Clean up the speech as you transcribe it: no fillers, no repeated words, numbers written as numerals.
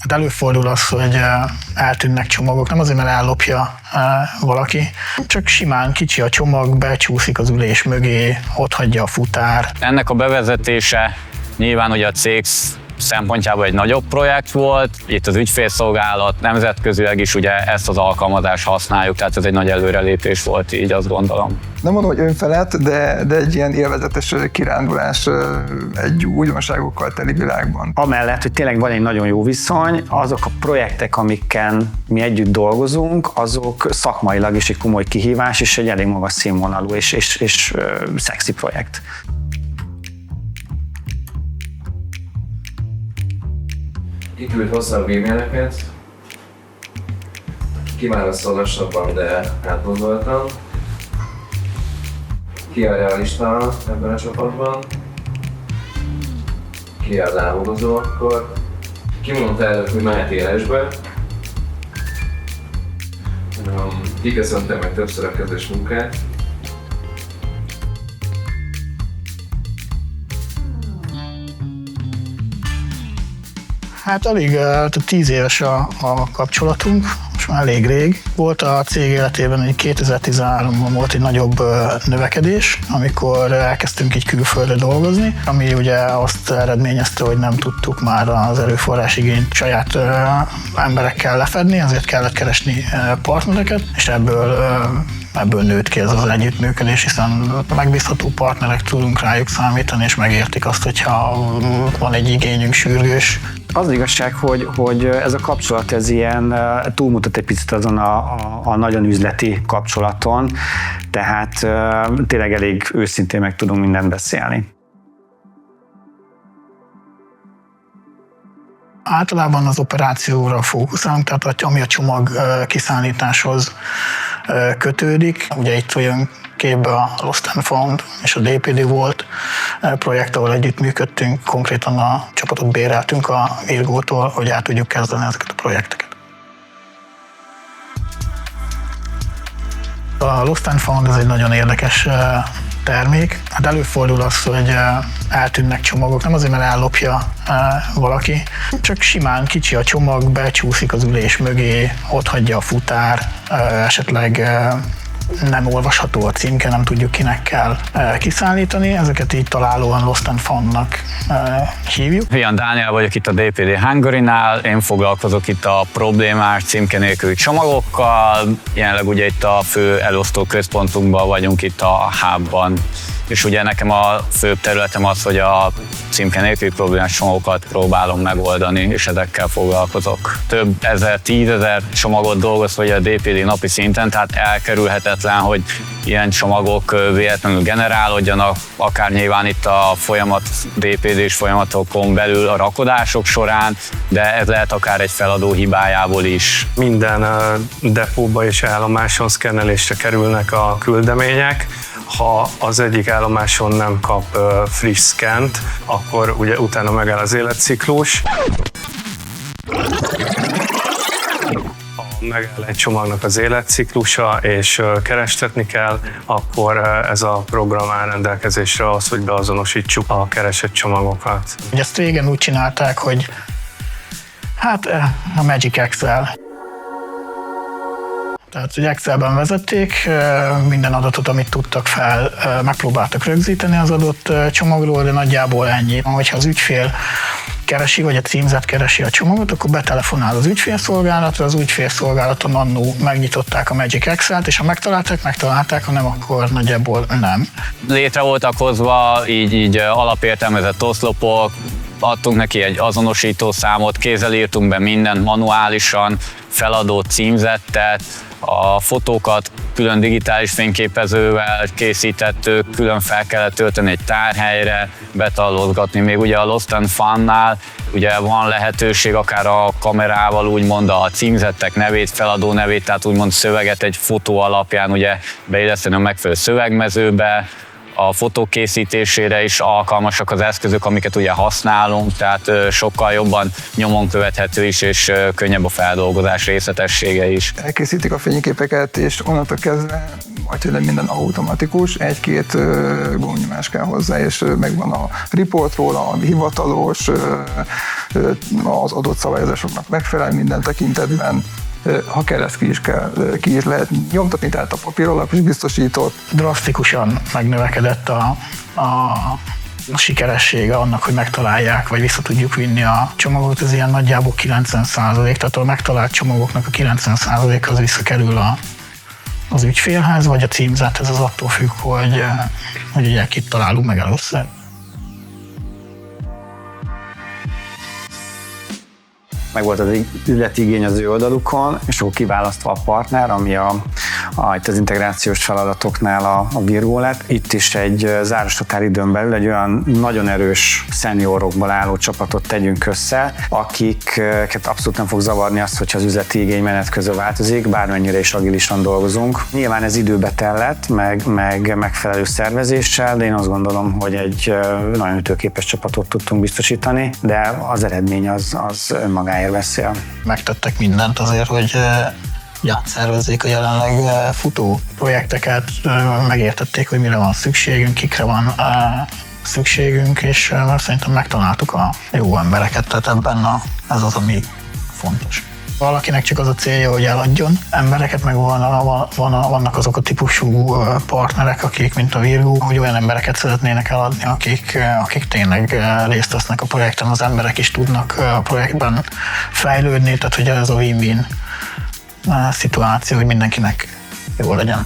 Hát előfordul az, hogy eltűnnek csomagok, nem azért, mert ellopja valaki, csak simán kicsi a csomag, becsúszik az ülés mögé, ott hagyja a futár. Ennek a bevezetése nyilván ugye a cég szempontjából egy nagyobb projekt volt, itt az ügyfélszolgálat nemzetközileg is ugye ezt az alkalmazást használjuk, tehát ez egy nagy előrelépés volt, így azt gondolom. Nem mondom, hogy önfelett, de egy ilyen élvezetes kirándulás egy újdonságokkal teli világban. Amellett, hogy tényleg van egy nagyon jó viszony, azok a projektek, amiken mi együtt dolgozunk, azok szakmailag is egy komoly kihívás, és egy elég magas színvonalú és szexi projekt. Kiküld hosszabb e-maileket, kiválaszol lassabban, de átgondoltan. Ki a realista ebben a csapatban? Ki a lábogozó akkor? Ki mondta előtt, hogy mehet élesbe? Ki köszönte meg többször a közös munkát? Hát elég, 10 éves a kapcsolatunk, most már elég rég. Volt a cég életében, egy 2013-ban volt egy nagyobb növekedés, amikor elkezdtünk így külföldre dolgozni, ami ugye azt eredményezte, hogy nem tudtuk már az erőforrás igényt saját emberekkel lefedni, ezért kellett keresni partnereket, és ebből nőtt ki ez az együttműködés, hiszen megbízható partnerek, tudunk rájuk számítani, és megértik azt, hogyha van egy igényünk sürgős. Az igazság, hogy ez a kapcsolat ez ilyen túlmutat egy picit azon a nagyon üzleti kapcsolaton, tehát tényleg elég őszintén meg tudunk mindent beszélni. Általában az operációra fókuszálunk, tehát ami a csomag kiszállításhoz kötődik. Ugye itt jön képbe a Lost and Found és a DPD volt projekt, ahol együttműködtünk, konkrétan a csapatot béreltünk a Virgótól, hogy át tudjuk kezdeni ezeket a projekteket. A Lost and Found ez egy nagyon érdekes termék. Hát előfordul az, hogy eltűnnek csomagok, nem azért, mert ellopja valaki, csak simán kicsi a csomag, becsúszik az ülés mögé, ott hagyja a futár, esetleg nem olvasható a címke, nem tudjuk kinek kell kiszállítani, ezeket így találóan Lost and Found-nak hívjuk. Fian Dániel vagyok itt a DPD Hungary-nál, én foglalkozok itt a problémás címke nélküli csomagokkal, jelenleg ugye itt a fő elosztó központunkban vagyunk itt a hubban, és ugye nekem a főbb területem az, hogy a címke nélküli problémás csomagokat próbálom megoldani, és ezekkel foglalkozok. Több ezer, 10 000 csomagot dolgozva a DPD napi szinten, tehát elkerülhetetlen, hogy ilyen csomagok véletlenül generálódjanak, akár nyilván itt a DPD-s folyamatokon belül a rakodások során, de ez lehet akár egy feladó hibájából is. Minden depóba és állomáson szkennelésre kerülnek a küldemények. Ha az egyik állomáson nem kap friss szkent, akkor ugye utána megáll az életciklus. Ha megáll egy csomagnak az életciklusa, és kerestetni kell, akkor ez a program áll rendelkezésre az, hogy beazonosítsuk a keresett csomagokat. Ezt régen úgy csinálták, hogy hát a Magic Excel. Tehát, hogy Excelben vezették, minden adatot, amit tudtak fel, megpróbáltak rögzíteni az adott csomagról, de nagyjából ennyi. Hogyha az ügyfél keresi, vagy a címzet keresi a csomagot, akkor betelefonál az ügyfélszolgálatra, az ügyfélszolgálaton annó megnyitották a Magic Excel-t, és ha megtalálták, ha nem, akkor nagyjából nem. Létre voltak hozva így alapértelmezett oszlopok, adtunk neki egy azonosító számot, kézzel írtunk be mindent manuálisan, feladó címzettet, a fotókat külön digitális fényképezővel készítettük, külön fel kellett tölteni egy tárhelyre, betallozgatni. Még ugye a Lost and Found-nál ugye van lehetőség akár a kamerával úgymond a címzettek nevét, feladó nevét, tehát úgymond szöveget egy fotó alapján ugye beilleszteni a megfelelő szövegmezőbe. A fotók készítésére is alkalmasak az eszközök, amiket ugye használunk, tehát sokkal jobban nyomon követhető is, és könnyebb a feldolgozás részletessége is. Elkészítik a fényképeket, és onnantól kezdve vagy minden automatikus, egy-két gomnyomás kell hozzá, és megvan a report róla, a hivatalos az adott szabályozásoknak megfelel minden tekintetben, ha kell, ezt ki is lehet nyomtatni, tehát a papíralap is biztosított. Drasztikusan megnövekedett a sikeressége annak, hogy megtalálják, vagy vissza tudjuk vinni a csomagot, ez ilyen nagyjából 90%, tehát a megtalált csomagoknak a 90% az visszakerül az ügyfélhez, vagy a címzethez, az attól függ, hogy ugye kit találunk meg először. Meg volt az üzleti igény az ő oldalukon, és akkor kiválasztva a partner, ami itt az integrációs feladatoknál a Virgo lett. Itt is egy záros határidőn belül egy olyan nagyon erős szeniorokból álló csapatot tegyünk össze, akiket abszolút nem fog zavarni azt, hogyha az üzleti igény menet közben változik, bármennyire is agilisan dolgozunk. Nyilván ez időbe tellett, meg megfelelő szervezéssel, de én azt gondolom, hogy egy nagyon ütőképes csapatot tudtunk biztosítani, de az eredmény az önmagáért beszél. Megtettek mindent azért, hogy szervezzék a jelenleg futó projekteket, megértették, hogy mire van szükségünk, kikre van szükségünk, és szerintem megtaláltuk a jó embereket, tehát ebben ez az, ami fontos. Valakinek csak az a célja, hogy eladjon embereket, meg vannak azok a típusú partnerek, akik, mint a Virgo, hogy olyan embereket szeretnének eladni, akik tényleg részt vesznek a projekten, az emberek is tudnak a projektben fejlődni, tehát hogy ez a win-win szituáció, hogy mindenkinek jó legyen.